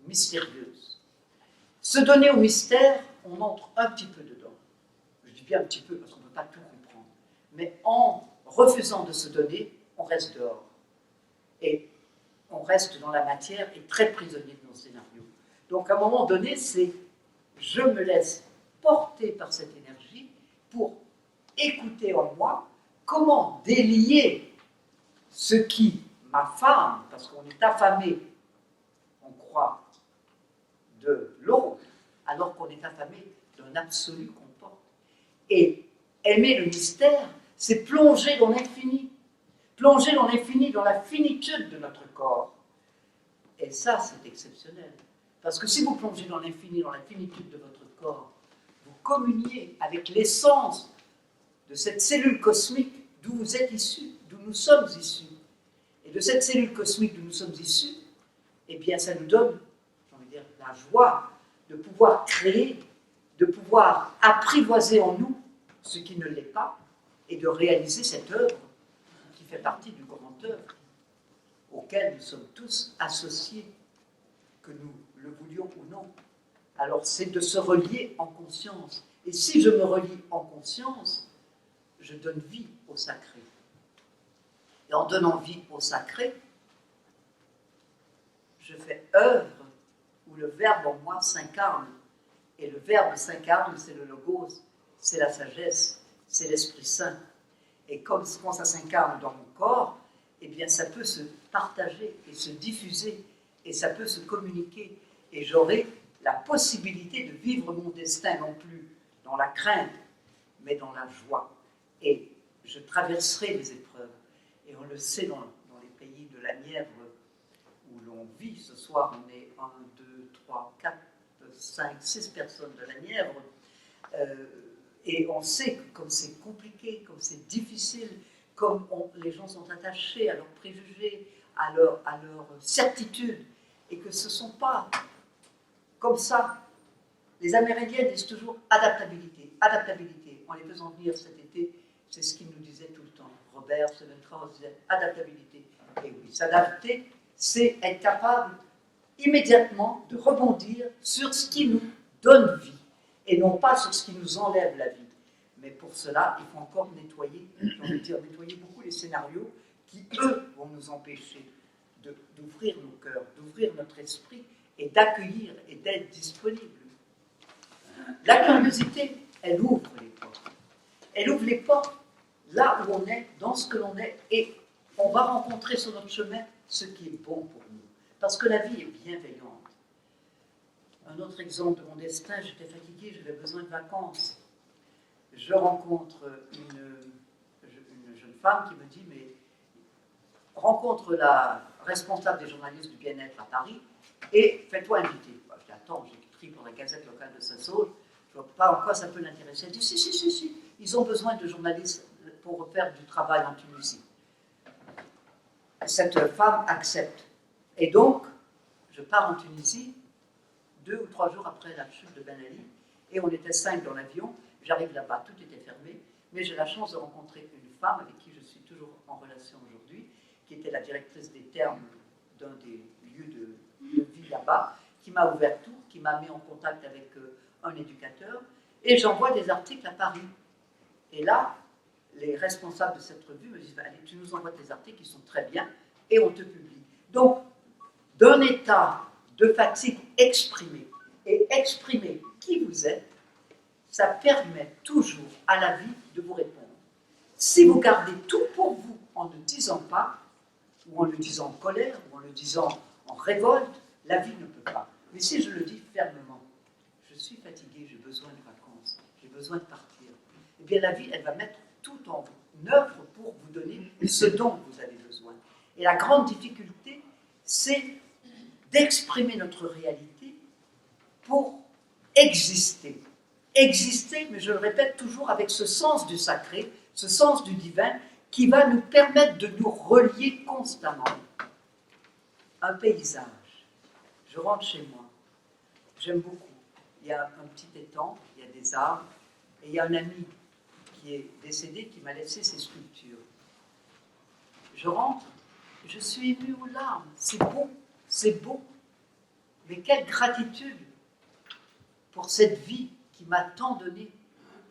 mystérieuses. Se donner au mystère, on entre un petit peu dedans. Je dis bien un petit peu parce qu'on ne peut pas tout comprendre. Mais en refusant de se donner, on reste dehors. Et on reste dans la matière et très prisonnier de nos scénarios. Donc à un moment donné, c'est je me laisse porter par cette énergie pour écouter en moi comment délier ce qui m'affame, parce qu'on est affamé, on croit, de l'autre, alors qu'on est affamé d'un absolu qu'on porte. Et aimer le mystère, c'est plonger dans l'infini. Plonger dans l'infini, dans la finitude de notre corps. Et ça, c'est exceptionnel. Parce que si vous plongez dans l'infini, dans la finitude de votre corps, vous communiez avec l'essence de cette cellule cosmique d'où vous êtes issus, d'où nous sommes issus. Et de cette cellule cosmique d'où nous sommes issus, eh bien, ça nous donne, j'ai envie de dire, la joie de pouvoir créer, de pouvoir apprivoiser en nous ce qui ne l'est pas, et de réaliser cette œuvre qui fait partie du grand œuvre auquel nous sommes tous associés, que nous le voulions ou non. Alors c'est de se relier en conscience. Et si je me relie en conscience, je donne vie au sacré. Et en donnant vie au sacré, je fais œuvre où le Verbe en moi s'incarne. Et le Verbe s'incarne, c'est le Logos, c'est la sagesse, c'est l'Esprit Saint. Et comme quand ça s'incarne dans mon corps, eh bien ça peut se partager et se diffuser, et ça peut se communiquer. Et j'aurai la possibilité de vivre mon destin, non plus dans la crainte, mais dans la joie. Et je traverserai les épreuves. Et on le sait dans les pays de la Nièvre où l'on vit. Ce soir, on est 1, 2, 3, 4, 5, 6 personnes de la Nièvre. Et on sait que comme c'est compliqué, comme c'est difficile, comme les gens sont attachés à leurs préjugés, à leur certitude, et que ce ne sont pas comme ça. Les Amérindiens disent toujours adaptabilité, adaptabilité. En les faisant venir cet été, c'est ce qu'il nous disait tout le temps. Robert Sevenkrantz disait adaptabilité. Et oui, s'adapter, c'est être capable immédiatement de rebondir sur ce qui nous donne vie et non pas sur ce qui nous enlève la vie. Mais pour cela, il faut encore nettoyer, j'ai envie de dire, nettoyer beaucoup les scénarios qui, eux, vont nous empêcher d'ouvrir nos cœurs, d'ouvrir notre esprit et d'accueillir et d'être disponible. La curiosité, elle ouvre les portes. Elle ouvre les portes là où on est, dans ce que l'on est, et on va rencontrer sur notre chemin ce qui est bon pour nous. Parce que la vie est bienveillante. Un autre exemple de mon destin, j'étais fatiguée, j'avais besoin de vacances. Je rencontre une jeune femme qui me dit, mais rencontre la responsable des journalistes du bien-être à Paris et fais-toi inviter. Je dis, attends, j'ai écrit pour la Gazette locale de Saint-Saulge, je ne vois pas en quoi ça peut l'intéresser. Elle dit, si, ils ont besoin de journalistes pour faire du travail en Tunisie. Cette femme accepte. Et donc, je pars en Tunisie 2 ou 3 jours après la chute de Ben Ali, et on était 5 dans l'avion. J'arrive là-bas, tout était fermé, mais j'ai la chance de rencontrer une femme avec qui je suis toujours en relation aujourd'hui, qui était la directrice des thermes d'un des lieux de vie là-bas, qui m'a ouvert tout, qui m'a mis en contact avec un éducateur, et j'envoie des articles à Paris. Et là, les responsables de cette revue me disent, allez, tu nous envoies tes articles, ils sont très bien, et on te publie. Donc, d'un état de fatigue exprimé, et exprimer qui vous êtes, ça permet toujours à la vie de vous répondre. Si vous gardez tout pour vous en ne disant pas, ou en le disant en colère, ou en le disant en révolte, la vie ne peut pas. Mais si je le dis fermement, je suis fatigué, j'ai besoin de vacances, j'ai besoin de partir, eh bien la vie, elle va mettre tout en œuvre pour vous donner ce dont vous avez besoin. Et la grande difficulté, c'est d'exprimer notre réalité pour exister. Exister, mais je le répète toujours, avec ce sens du sacré, ce sens du divin, qui va nous permettre de nous relier constamment. Un paysage. Je rentre chez moi. J'aime beaucoup. Il y a un petit étang, il y a des arbres, et il y a un ami qui est décédé qui m'a laissé ses sculptures. Je rentre, je suis émue aux larmes. C'est beau, c'est beau. Mais quelle gratitude pour cette vie qui m'a tant donné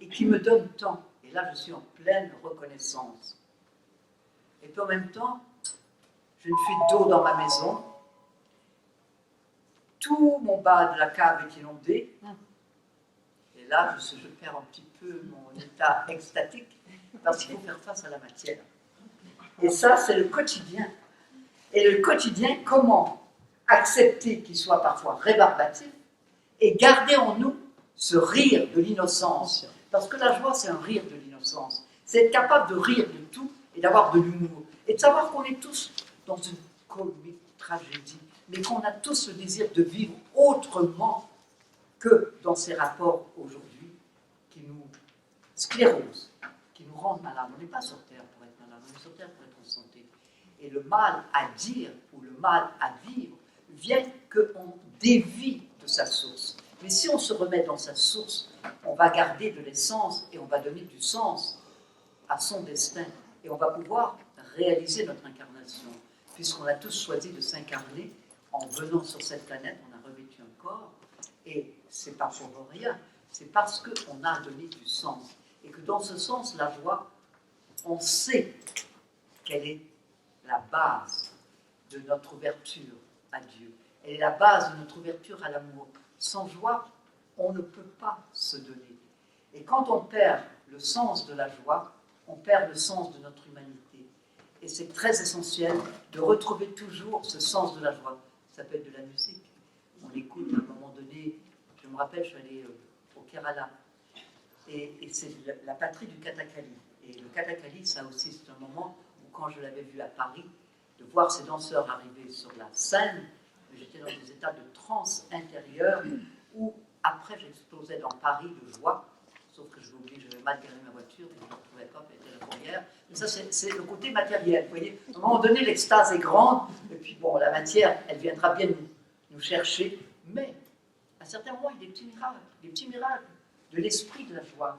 et qui me donne tant. Et là, je suis en pleine reconnaissance. Et puis en même temps, j'ai une fuite d'eau dans ma maison. Tout mon bas de la cave est inondé. Et là, je perds un petit peu mon état extatique parce qu'il faut faire face à la matière. Et ça, c'est le quotidien. Et le quotidien, comment accepter qu'il soit parfois rébarbatif et garder en nous ce rire de l'innocence. Parce que la joie, c'est un rire de l'innocence. C'est être capable de rire de tout et d'avoir de l'humour. Et de savoir qu'on est tous dans une comique tragédie, mais qu'on a tous le désir de vivre autrement que dans ces rapports aujourd'hui qui nous sclérosent, qui nous rendent malades. On n'est pas sur Terre pour être malade, on est sur Terre pour être en santé. Et le mal à dire ou le mal à vivre vient qu'on dévie de sa source. Mais si on se remet dans sa source, on va garder de l'essence et on va donner du sens à son destin. Et on va pouvoir réaliser notre incarnation. Puisqu'on a tous choisi de s'incarner en venant sur cette planète, on a revêtu un corps. Et c'est pas pour rien, c'est parce qu'on a donné du sens. Et que dans ce sens, la joie, on sait qu'elle est la base de notre ouverture à Dieu. Elle est la base de notre ouverture à l'amour. Sans joie, on ne peut pas se donner. Et quand on perd le sens de la joie, on perd le sens de notre humanité. Et c'est très essentiel de retrouver toujours ce sens de la joie. Ça peut être de la musique. On écoute à un moment donné, je me rappelle, je suis allée au Kerala. Et c'est la patrie du Kathakali. Et le Kathakali, ça aussi, c'est un moment où, quand je l'avais vu à Paris, de voir ces danseurs arriver sur la scène, j'étais dans des états de transe intérieure où, après, j'explosais dans Paris de joie, sauf que je l'ai oublié, j'avais mal garé ma voiture, et je ne retrouvais pas, elle était la fourrière. Mais ça, c'est le côté matériel, vous voyez. À un moment donné, l'extase est grande, et puis bon, la matière, elle viendra bien nous chercher, mais à certains moments, il y a des petits miracles de l'esprit de la joie.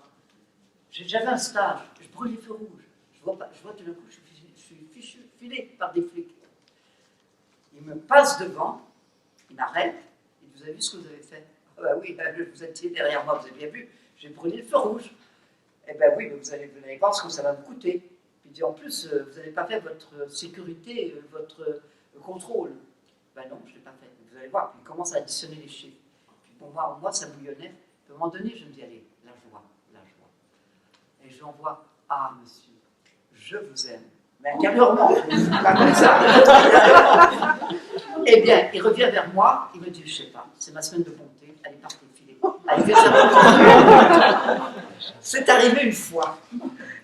J'avais un stage, je brûle les feux rouges. Je vois tout d'un coup, je suis filé par des flics. Il me passe devant, il m'arrête, et vous avez vu ce que vous avez fait? Ah bah oui, vous étiez derrière moi, vous avez bien vu, j'ai brûlé le feu rouge. Eh bien oui, mais vous allez voir ce que ça va me coûter. Puis il dit, en plus, vous n'avez pas fait votre sécurité, votre contrôle. Ben non, je ne l'ai pas fait. Vous allez voir, puis il commence à additionner les chiffres. Puis pour moi, ça bouillonnait. Puis à un moment donné, je me dis, allez, la joie, la joie. Et je l'envoie, ah monsieur, je vous aime. Mais intérieurement, pas comme ça. Eh bien, il revient vers moi, il me dit, je ne sais pas, c'est ma semaine de bonté, allez, partez, filez. Allez, faites ça. C'est arrivé une fois.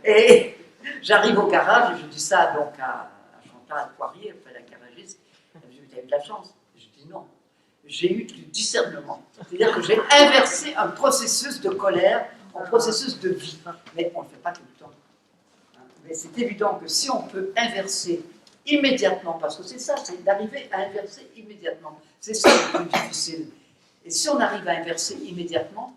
Et j'arrive au garage et je dis ça donc à Chantal Poirier, enfin la garagiste. Elle me dit, vous avez de la chance. Je dis non. J'ai eu du discernement. C'est-à-dire que j'ai inversé un processus de colère en processus de vie. Mais on ne le fait pas tout le temps. Mais c'est évident que si on peut inverser immédiatement, parce que c'est ça, c'est d'arriver à inverser immédiatement. C'est ça le plus difficile. Et si on arrive à inverser immédiatement,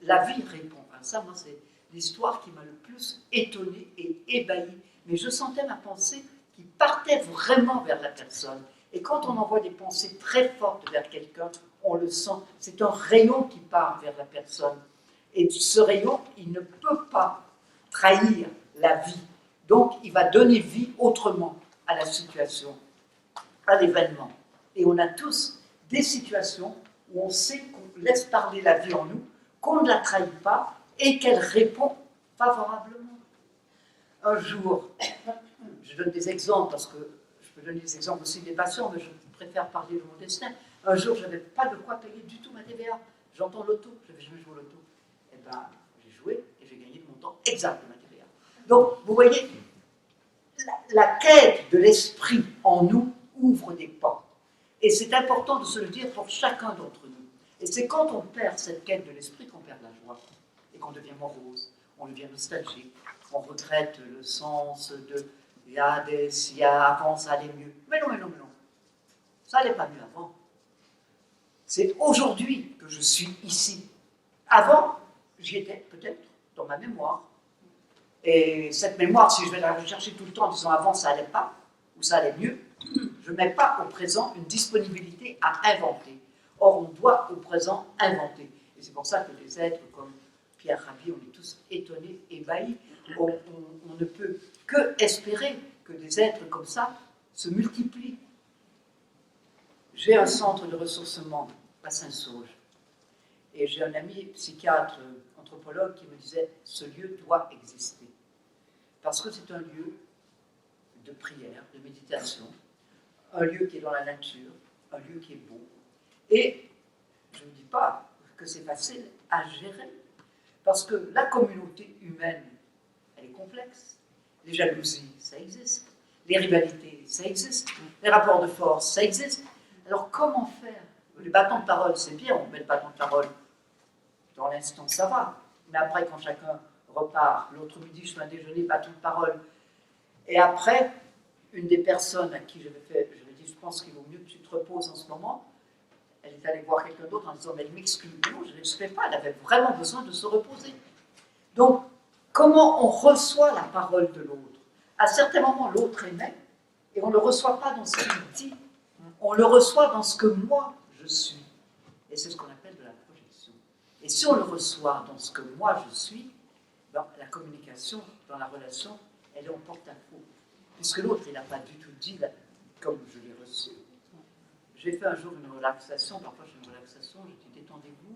la vie répond. Alors ça, moi, c'est l'histoire qui m'a le plus étonnée et ébahie. Mais je sentais ma pensée qui partait vraiment vers la personne. Et quand on envoie des pensées très fortes vers quelqu'un, on le sent. C'est un rayon qui part vers la personne. Et ce rayon, il ne peut pas trahir la vie. Donc, il va donner vie autrement à la situation, à l'événement. Et on a tous des situations où on sait qu'on laisse parler la vie en nous, qu'on ne la trahit pas et qu'elle répond favorablement. Un jour, je donne des exemples parce que je peux donner des exemples aussi des patients, mais je préfère parler de mon destin. Un jour, je n'avais pas de quoi payer du tout ma TVA. J'entends l'auto, je n'avais jamais joué au loto. Eh bien, j'ai joué et j'ai gagné le montant exact de ma TVA. Donc, vous voyez, la quête de l'esprit en nous ouvre des portes. Et c'est important de se le dire pour chacun d'entre nous. Et c'est quand on perd cette quête de l'esprit qu'on perd la joie. Et qu'on devient morose, on devient nostalgique, on regrette le sens de avant ça allait mieux. Mais non. Ça n'allait pas mieux avant. C'est aujourd'hui que je suis ici. Avant, j'y étais peut-être dans ma mémoire. Et cette mémoire, si je vais la rechercher tout le temps en disant avant ça allait pas, ou ça allait mieux, je ne mets pas au présent une disponibilité à inventer. Or, on doit au présent inventer. Et c'est pour ça que des êtres comme Pierre Rabhi, on est tous étonnés, ébahis. On ne peut que espérer que des êtres comme ça se multiplient. J'ai un centre de ressourcement à Saint-Sauge. Et j'ai un ami psychiatre, anthropologue, qui me disait « ce lieu doit exister ». Parce que c'est un lieu de prière, de méditation, un lieu qui est dans la nature, un lieu qui est beau. Et je ne dis pas que c'est facile à gérer, parce que la communauté humaine, elle est complexe. Les jalousies, ça existe. Les rivalités, ça existe. Les rapports de force, ça existe. Alors comment faire? Les bâtons de parole, c'est bien, on met le bâton de parole. Dans l'instant, ça va. Mais après, quand chacun repart, l'autre midi, je fais un déjeuner, bâton de parole. Et après, une des personnes à qui je lui ai dit, je pense qu'il vaut mieux que tu te reposes en ce moment, elle est allée voir quelqu'un d'autre en disant, mais elle m'exclut. Non, je ne le fais pas, elle avait vraiment besoin de se reposer. Donc, comment on reçoit la parole de l'autre? À certains moments, l'autre émet, et on ne le reçoit pas dans ce qu'il dit, on le reçoit dans ce que moi, je suis. Et c'est ce qu'on appelle de la projection. Et si on le reçoit dans ce que moi, je suis, ben, la communication, dans la relation, elle est en porte-à-faux. Puisque l'autre, il n'a pas du tout dit comme je l'ai reçu. J'ai fait un jour une relaxation, parfois j'ai une relaxation, je dis détendez-vous,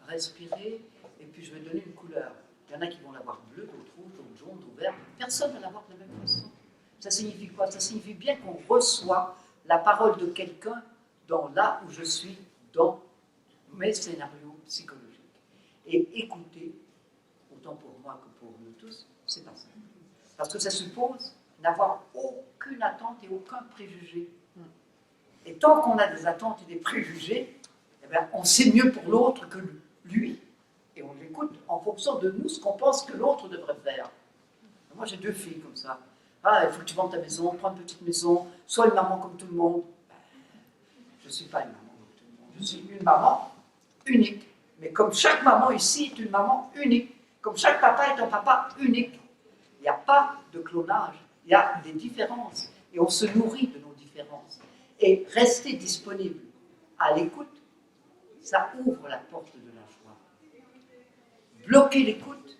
respirez, et puis je vais donner une couleur. Il y en a qui vont l'avoir bleu, d'autres rouge, d'autres jaune, d'autres vert. Personne ne va l'avoir de la même façon. Ça signifie quoi? Ça signifie bien qu'on reçoit la parole de quelqu'un dans là où je suis, dans mes scénarios psychologiques. Et écouter, autant pour moi que pour nous tous, c'est pas ça. Parce que ça suppose n'avoir aucune attente et aucun préjugé. Et tant qu'on a des attentes et des préjugés, eh bien, on sait mieux pour l'autre que lui. Et on l'écoute en fonction de nous, ce qu'on pense que l'autre devrait faire. Moi, j'ai 2 filles comme ça. Ah, il faut que tu vendes ta maison, prends une petite maison, sois une maman comme tout le monde. Je ne suis pas une maman comme tout le monde. Je suis une maman unique. Mais comme chaque maman ici est une maman unique. Comme chaque papa est un papa unique. Il n'y a pas de clonage, il y a des différences. Et on se nourrit de nos différences. Et rester disponible à l'écoute, ça ouvre la porte de la joie. Bloquer l'écoute,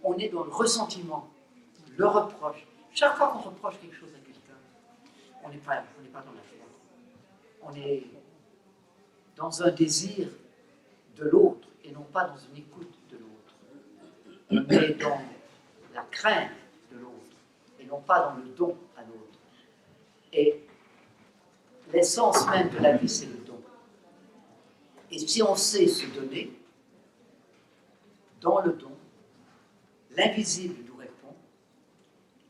on est dans le ressentiment, le reproche. Chaque fois qu'on reproche quelque chose à quelqu'un, on n'est pas dans la joie. On est dans un désir de l'autre et non pas dans une écoute de l'autre. On est dans la crainte de l'autre et non pas dans le don à l'autre. Et l'essence même de la vie, c'est le don. Et si on sait se donner, dans le don, l'invisible nous répond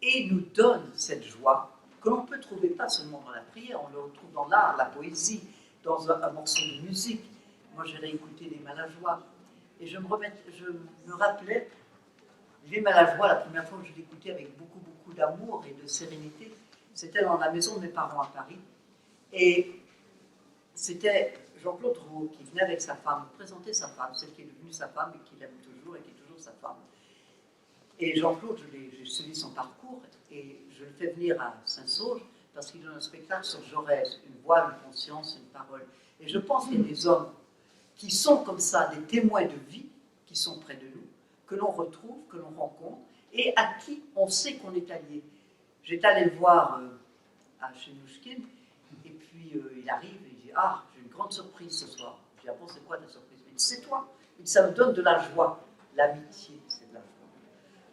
et nous donne cette joie que l'on peut trouver pas seulement dans la prière, on le retrouve dans l'art, la poésie, dans un morceau de musique. Moi, j'ai réécouté Les Malajois et je me rappelais Les Malajois, la première fois que je l'écoutais avec beaucoup, beaucoup d'amour et de sérénité, c'était dans la maison de mes parents à Paris. Et c'était Jean-Claude Rouault qui venait avec sa femme, présenter sa femme, celle qui est devenue sa femme et qui l'aime toujours et qui est toujours sa femme. Et Jean-Claude, j'ai suivi son parcours et je le fais venir à Saint-Saulge parce qu'il donne un spectacle sur Jaurès, une voix, une conscience, une parole. Et je pense qu'il y a des hommes qui sont comme ça, des témoins de vie, qui sont près de nous, que l'on retrouve, que l'on rencontre, et à qui on sait qu'on est allié. J'étais allé le voir à Chenouchkine, et puis il arrive et il dit « Ah, j'ai une grande surprise ce soir. » Je dis « Ah bon, c'est quoi ta surprise ?» Il dit « C'est toi. » Il dit « Ça me donne de la joie. L'amitié, c'est de la joie.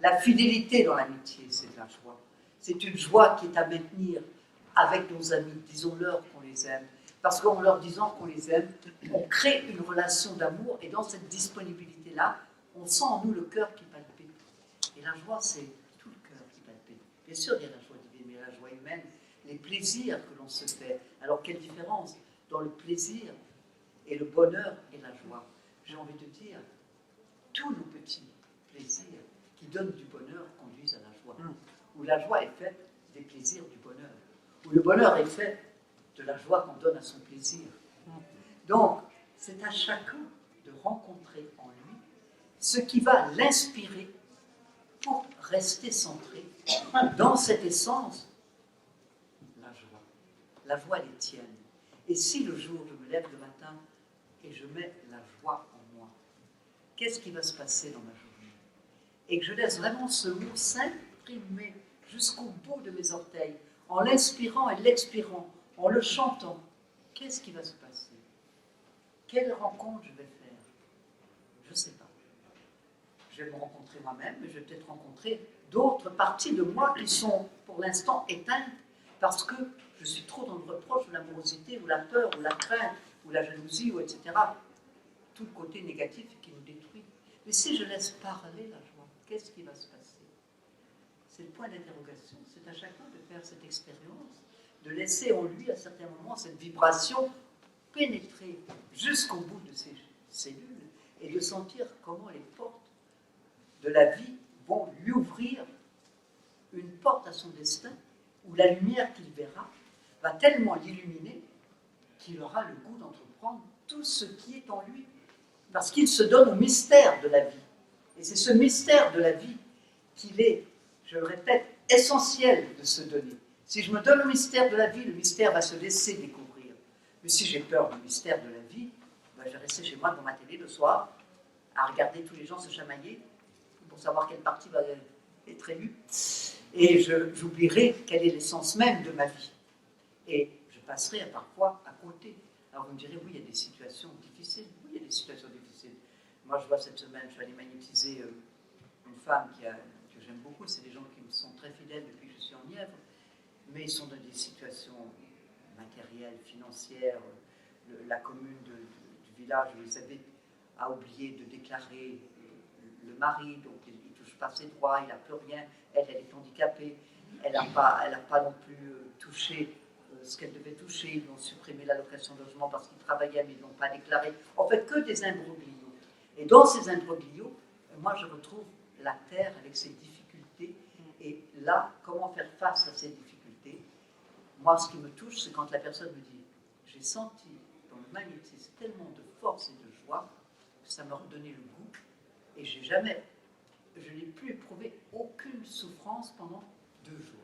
La fidélité dans l'amitié, c'est de la joie. C'est une joie qui est à maintenir avec nos amis. Disons-leur qu'on les aime. Parce qu'en leur disant qu'on les aime, on crée une relation d'amour, et dans cette disponibilité-là, on sent en nous le cœur qui palpite. Et la joie, c'est tout le cœur qui palpite. Bien sûr, il y a la joie divine, mais la joie humaine, les plaisirs que l'on se fait. Alors, quelle différence dans le plaisir et le bonheur et la joie? J'ai envie de dire, tous nos petits plaisirs qui donnent du bonheur conduisent à la joie. Où la joie est faite des plaisirs du bonheur. Où le bonheur est fait de la joie qu'on donne à son plaisir. Donc, c'est à chacun de rencontrer en lui ce qui va l'inspirer pour rester centré dans cette essence, la joie. La joie, elle est tienne. Et si le jour, je me lève le matin et je mets la joie en moi, qu'est-ce qui va se passer dans ma journée? Et que je laisse vraiment ce mot s'imprimer jusqu'au bout de mes orteils, en l'inspirant et l'expirant, en le chantant, qu'est-ce qui va se passer? Quelle rencontre je vais faire? Je ne sais pas. Je vais me rencontrer moi-même, mais je vais peut-être rencontrer d'autres parties de moi qui sont pour l'instant éteintes parce que je suis trop dans le reproche ou l'amorosité ou la peur ou la crainte ou la jalousie ou etc. Tout le côté négatif qui nous détruit. Mais si je laisse parler la joie, qu'est-ce qui va se passer? C'est le point d'interrogation. C'est à chacun de faire cette expérience, de laisser en lui à certains moments cette vibration pénétrer jusqu'au bout de ses cellules et de sentir comment les portes de la vie vont lui ouvrir une porte à son destin où la lumière qu'il verra va tellement l'illuminer qu'il aura le goût d'entreprendre tout ce qui est en lui. Parce qu'il se donne au mystère de la vie. Et c'est ce mystère de la vie qu'il est, je le répète, essentiel de se donner. Si je me donne au mystère de la vie, le mystère va se laisser découvrir. Mais si j'ai peur du mystère de la vie, ben je vais rester chez moi devant ma télé le soir à regarder tous les gens se chamailler pour savoir quelle partie va être élue. Et j'oublierai quelle est l'essence même de ma vie. Et je passerai parfois à côté. Alors vous me direz, oui, il y a des situations difficiles. Oui, il y a des situations difficiles. Moi, je vois cette semaine, je vais aller magnétiser une femme que j'aime beaucoup. C'est des gens qui me sont très fidèles depuis que je suis en Nièvre. Mais ils sont dans des situations matérielles, financières. La commune du village, vous savez, a oublié de déclarer le mari, donc il ne touche pas ses droits, il n'a plus rien. Elle est handicapée. Elle n'a pas non plus touché ce qu'elle devait toucher. Ils ont supprimé l'allocation de logement parce qu'ils travaillaient, mais ils ne l'ont pas déclaré. En fait, que des imbroglios. Et dans ces imbroglios, moi, je retrouve la terre avec ses difficultés. Et là, comment faire face à ces difficultés? Moi, ce qui me touche, c'est quand la personne me dit « J'ai senti dans le magnétisme tellement de force et de joie que ça m'a redonné le goût Et je n'ai plus éprouvé aucune souffrance pendant 2 jours.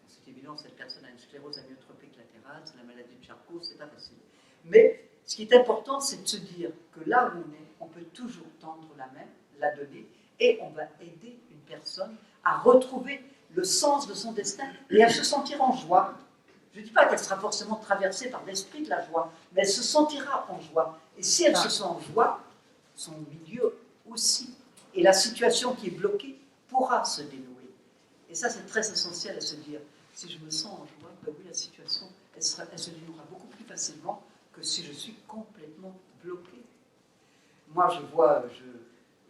C'est évident, cette personne a une sclérose amyotropique latérale, c'est la maladie de Charcot, c'est pas facile. Mais ce qui est important, c'est de se dire que là où on est, on peut toujours tendre la main, la donner, et on va aider une personne à retrouver le sens de son destin et à se sentir en joie. Je ne dis pas qu'elle sera forcément traversée par l'esprit de la joie, mais elle se sentira en joie. Et si elle se sent en joie, son milieu aussi. Et la situation qui est bloquée pourra se dénouer. Et ça, c'est très essentiel à se dire. Si je me sens en joie, ben oui, la situation, elle se dénouera beaucoup plus facilement que si je suis complètement bloquée. Moi, je vois,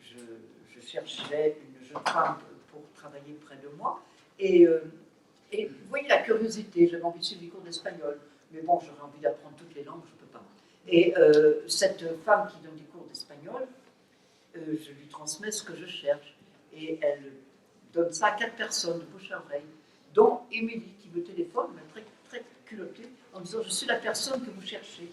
je cherchais une jeune femme pour travailler près de moi, et vous voyez la curiosité, j'avais envie de suivre des cours d'espagnol, mais bon, j'aurais envie d'apprendre toutes les langues, je ne peux pas. Et cette femme qui donne des cours d'espagnol, je lui transmets ce que je cherche, et elle donne ça à 4 personnes de bouche à oreille, dont Émilie qui me téléphone, mais très, très culottée, en disant « Je suis la personne que vous cherchez ».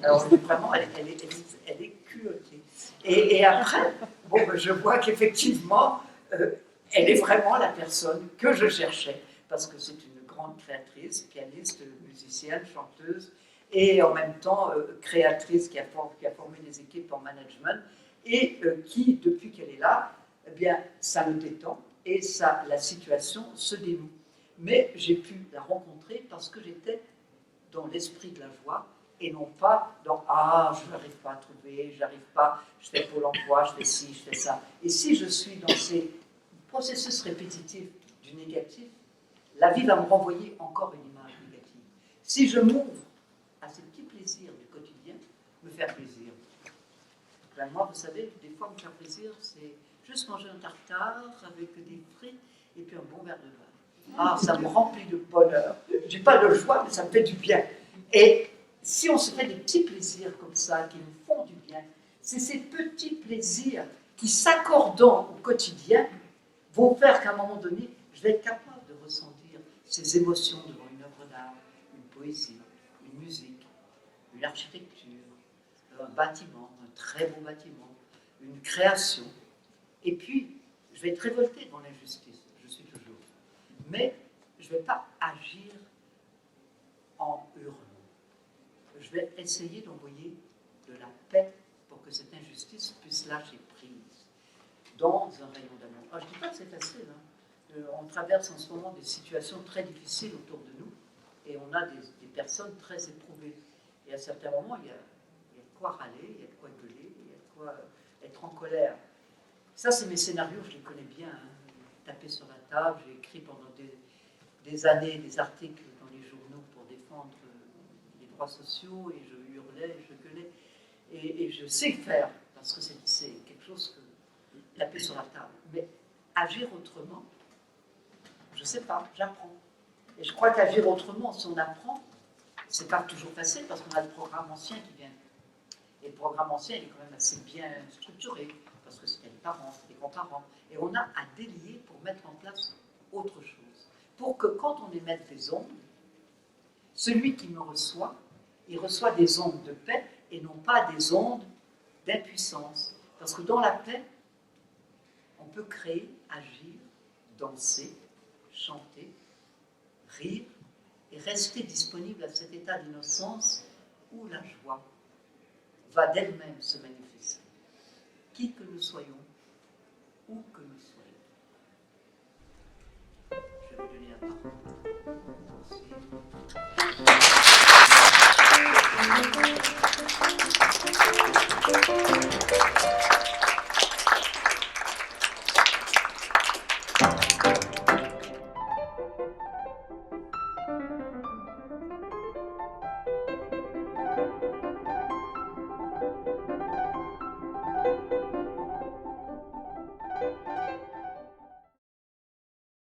Alors vraiment, elle est culottée. Et après, bon, ben, je vois qu'effectivement, elle est vraiment la personne que je cherchais, parce que c'est une grande créatrice, pianiste, musicienne, chanteuse, et en même temps créatrice qui a formé des équipes en management, et qui, depuis qu'elle est là, eh bien, ça me détend, et ça, la situation se dénoue. Mais j'ai pu la rencontrer parce que j'étais dans l'esprit de la joie, et non pas dans « Ah, je n'arrive pas à trouver, je n'arrive pas, je fais Pôle emploi, je fais ci, je fais ça ». Et si je suis dans ces processus répétitifs du négatif, la vie va me renvoyer encore une image négative. Si je m'ouvre à ces petits plaisirs du quotidien, me faire plaisir. Ben moi, vous savez, des fois, me faire plaisir, c'est juste manger un tartare avec des frites et puis un bon verre de vin. Ah, ça me remplit de bonheur. Je n'ai pas de joie, mais ça me fait du bien. Et si on se fait des petits plaisirs comme ça, qui nous font du bien, c'est ces petits plaisirs qui, s'accordant au quotidien, vont faire qu'à un moment donné, je vais être capable de ressentir ces émotions devant une œuvre d'art, une poésie, une musique, une architecture, un bâtiment, un très beau bâtiment, une création. Et puis, je vais être révoltée devant l'injustice, je suis toujours. Mais je ne vais pas agir en hurlant. Je vais essayer d'envoyer de la paix pour que cette injustice puisse lâcher prise dans un rayon d'amour. Alors, je ne dis pas que c'est facile. On traverse en ce moment des situations très difficiles autour de nous et on a des personnes très éprouvées. Et à certains moments, il y a de quoi râler, il y a de quoi gueuler, il y a de quoi être en colère. Ça, c'est mes scénarios, je les connais bien. Taper sur la table, j'ai écrit pendant des années des articles dans les journaux pour défendre les droits sociaux et je hurlais, je gueulais. Et je sais le faire parce que c'est quelque chose que taper sur la table. Mais agir autrement, je ne sais pas, j'apprends. Et je crois qu'agir autrement, si on apprend, c'est pas toujours facile parce qu'on a le programme ancien qui vient. Et le programme ancien, il est quand même assez bien structuré parce que c'était les parents, c'était les grands-parents. Et on a à délier pour mettre en place autre chose. Pour que quand on émette des ondes, celui qui me reçoit, il reçoit des ondes de paix et non pas des ondes d'impuissance. Parce que dans la paix, on peut créer, agir, danser, chanter, rire et rester disponible à cet état d'innocence où la joie va d'elle-même se manifester. Qui que nous soyons, où que nous soyons. Je vais vous donner la parole. Merci.